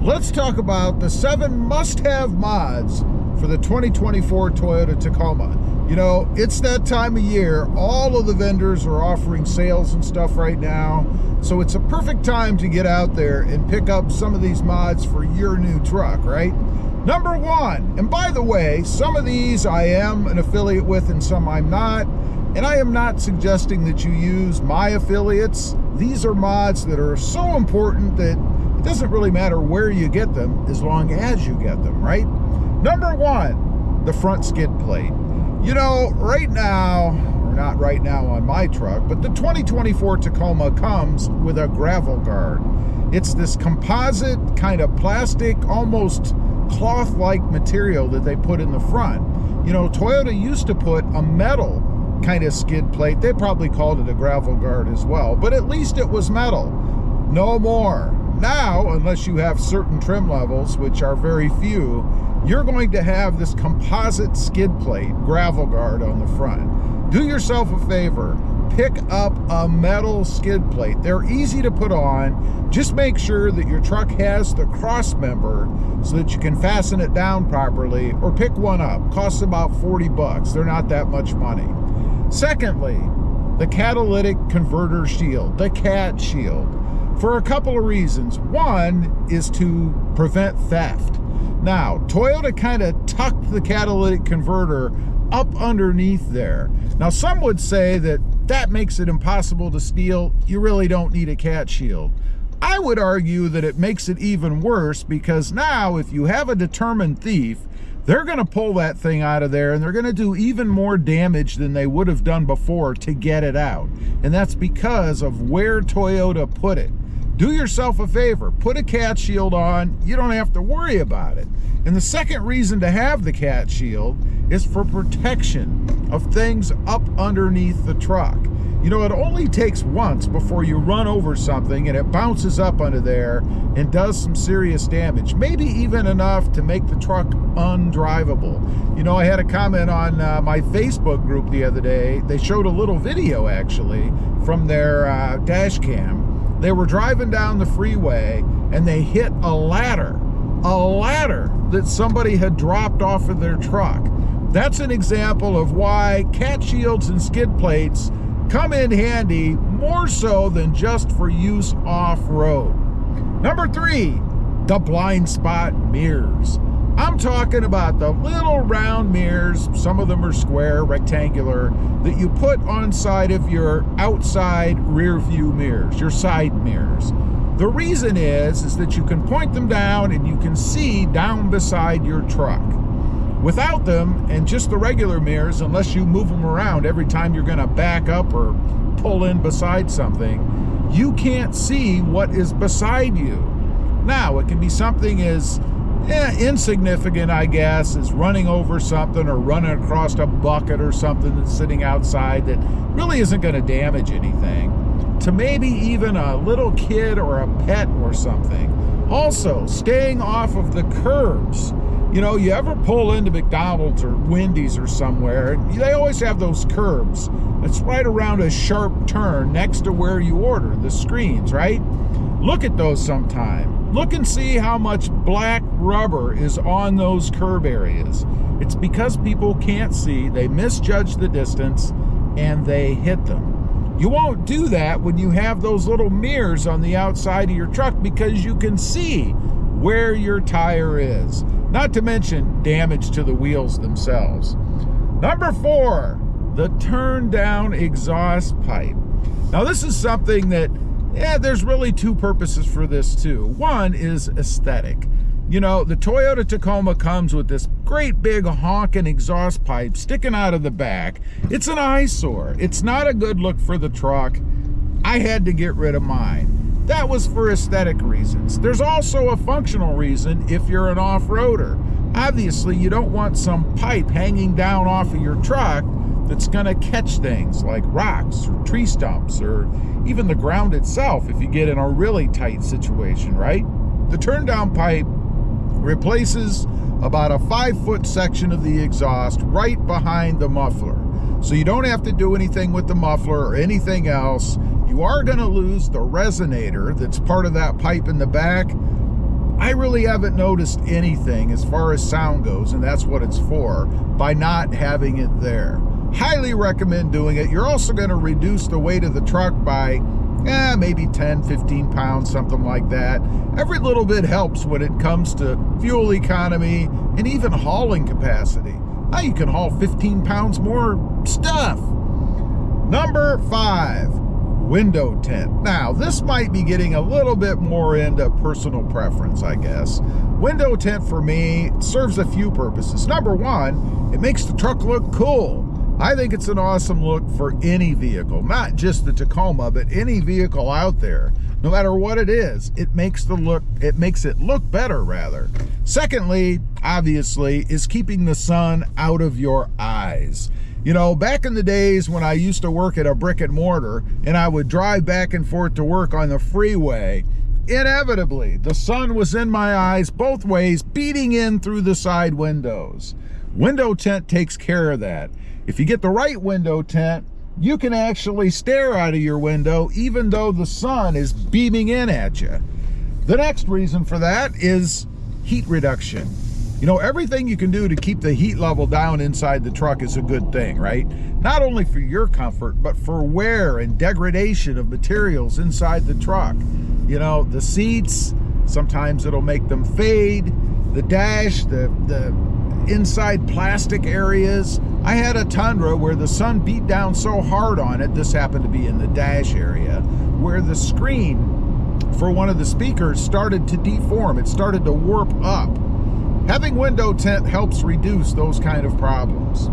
Let's talk about the 7 must-have mods for the 2024 Toyota Tacoma. You know, it's that time of year. All of the vendors are offering sales and stuff right now. So it's a perfect time to get out there and pick up some of these mods for your new truck, right? Number 1, and by the way, some of these I am an affiliate with and some I'm not. And I am not suggesting that you use my affiliates. These are mods that are so important that it doesn't really matter where you get them as long as you get them, right? Number 1, the front skid plate. You know, right now, or not right now on my truck, but the 2024 Tacoma comes with a gravel guard. It's this composite kind of plastic, almost cloth-like material that they put in the front. You know, Toyota used to put a metal kind of skid plate. They probably called it a gravel guard as well, but at least it was metal. No more. Now, unless you have certain trim levels, which are very few, you're going to have this composite skid plate, gravel guard on the front. Do yourself a favor, pick up a metal skid plate. They're easy to put on. Just make sure that your truck has the cross member so that you can fasten it down properly, or pick one up. Costs about 40 bucks. They're not that much money. Secondly, the catalytic converter shield, the CAT shield, for a couple of reasons. One is to prevent theft. Now, Toyota kind of tucked the catalytic converter up underneath there. Now, some would say that that makes it impossible to steal. You really don't need a CAT shield. I would argue that it makes it even worse, because now if you have a determined thief, they're going to pull that thing out of there and they're going to do even more damage than they would have done before to get it out. And that's because of where Toyota put it. Do yourself a favor, put a CAT shield on. You don't have to worry about it. And the second reason to have the CAT shield is for protection of things up underneath the truck. You know, it only takes once before you run over something and it bounces up under there and does some serious damage, maybe even enough to make the truck undrivable. You know, I had a comment on my Facebook group the other day. They showed a little video actually from their dash cam. They were driving down the freeway and they hit a ladder that somebody had dropped off of their truck. That's an example of why CAT shields and skid plates come in handy, more so than just for use off-road. Number 3, the blind spot mirrors. I'm talking about the little round mirrors, some of them are square, rectangular, that you put on side of your outside rear view mirrors, your side mirrors. The reason is that you can point them down and you can see down beside your truck. Without them, and just the regular mirrors, unless you move them around every time you're going to back up or pull in beside something, you can't see what is beside you. Now, it can be something as insignificant, I guess, as running over something or running across a bucket or something that's sitting outside that really isn't going to damage anything, to maybe even a little kid or a pet or something. Also, staying off of the curbs. You know, you ever pull into McDonald's or Wendy's or somewhere, they always have those curbs. It's right around a sharp turn next to where you order, the screens, right? Look at those sometime. Look and see how much black rubber is on those curb areas. It's because people can't see, they misjudge the distance, and they hit them. You won't do that when you have those little mirrors on the outside of your truck, because you can see where your tire is. Not to mention damage to the wheels themselves. Number 4, the turn down exhaust pipe. Now this is something that, there's really 2 purposes for this too. One is aesthetic. You know, the Toyota Tacoma comes with this great big honking exhaust pipe sticking out of the back. It's an eyesore. It's not a good look for the truck. I had to get rid of mine. That was for aesthetic reasons. There's also a functional reason if you're an off-roader. Obviously, you don't want some pipe hanging down off of your truck that's going to catch things like rocks or tree stumps or even the ground itself if you get in a really tight situation, right? The turn-down pipe replaces about a 5-foot section of the exhaust right behind the muffler. So you don't have to do anything with the muffler or anything else. You are going to lose the resonator that's part of that pipe in the back. I really haven't noticed anything as far as sound goes, and that's what it's for, by not having it there. Highly recommend doing it. You're also going to reduce the weight of the truck by maybe 10, 15 pounds, something like that. Every little bit helps when it comes to fuel economy and even hauling capacity. Now you can haul 15 pounds more stuff. Number 5, window tint. Now, this might be getting a little bit more into personal preference, I guess. Window tint for me serves a few purposes. Number 1, it makes the truck look cool. I think it's an awesome look for any vehicle, not just the Tacoma, but any vehicle out there. No matter what it is, it makes it look better, rather. Secondly, obviously, is keeping the sun out of your eyes. You know, back in the days when I used to work at a brick and mortar and I would drive back and forth to work on the freeway, inevitably, the sun was in my eyes both ways, beating in through the side windows. Window tint takes care of that. If you get the right window tint, you can actually stare out of your window even though the sun is beaming in at you. The next reason for that is heat reduction. You know, everything you can do to keep the heat level down inside the truck is a good thing, right? Not only for your comfort, but for wear and degradation of materials inside the truck. You know, the seats, sometimes it'll make them fade. The dash, the inside plastic areas. I had a Tundra where the sun beat down so hard on it, this happened to be in the dash area, where the screen for one of the speakers started to deform. It started to warp up. Having window tint helps reduce those kind of problems.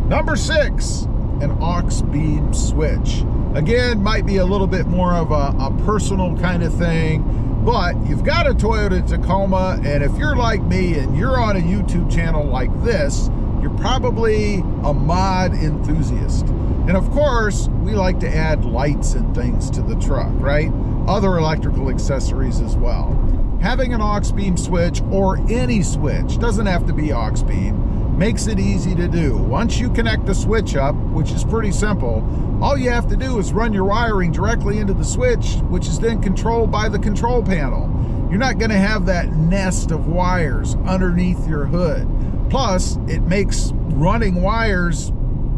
Number 6, an Auxbeam switch. Again, might be a little bit more of a personal kind of thing, but you've got a Toyota Tacoma, and if you're like me and you're on a YouTube channel like this, you're probably a mod enthusiast. And of course, we like to add lights and things to the truck, right? Other electrical accessories as well. Having an Auxbeam switch, or any switch, doesn't have to be Auxbeam, makes it easy to do. Once you connect the switch up, which is pretty simple, all you have to do is run your wiring directly into the switch, which is then controlled by the control panel. You're not going to have that nest of wires underneath your hood. Plus, it makes running wires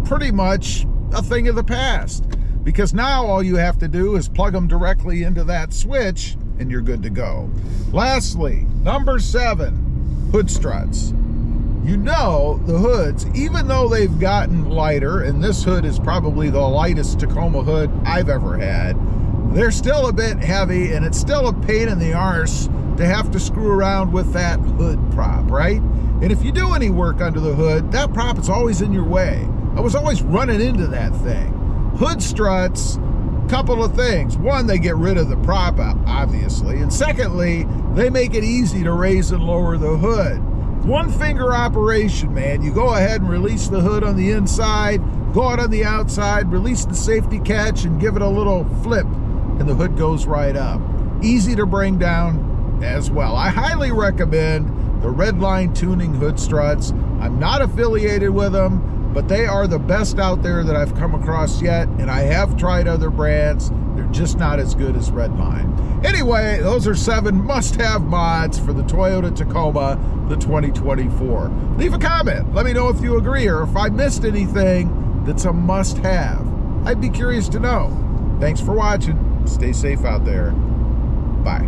pretty much a thing of the past, because now all you have to do is plug them directly into that switch and you're good to go. Lastly, number 7, hood struts. You know, the hoods, even though they've gotten lighter, and this hood is probably the lightest Tacoma hood I've ever had, they're still a bit heavy, and it's still a pain in the arse to have to screw around with that hood prop, right? And if you do any work under the hood, that prop is always in your way. I was always running into that thing. Hood struts, couple of things. One, they get rid of the prop, obviously. And secondly, they make it easy to raise and lower the hood. One finger operation, man. You go ahead and release the hood on the inside, go out on the outside, release the safety catch, and give it a little flip, and the hood goes right up. Easy to bring down as well. I highly recommend the Redline tuning hood struts. I'm not affiliated with them, but they are the best out there that I've come across yet, and I have tried other brands. They're just not as good as Redline. Anyway, those are 7 must-have mods for the Toyota Tacoma, the 2024. Leave a comment. Let me know if you agree or if I missed anything that's a must-have. I'd be curious to know. Thanks for watching. Stay safe out there. Bye.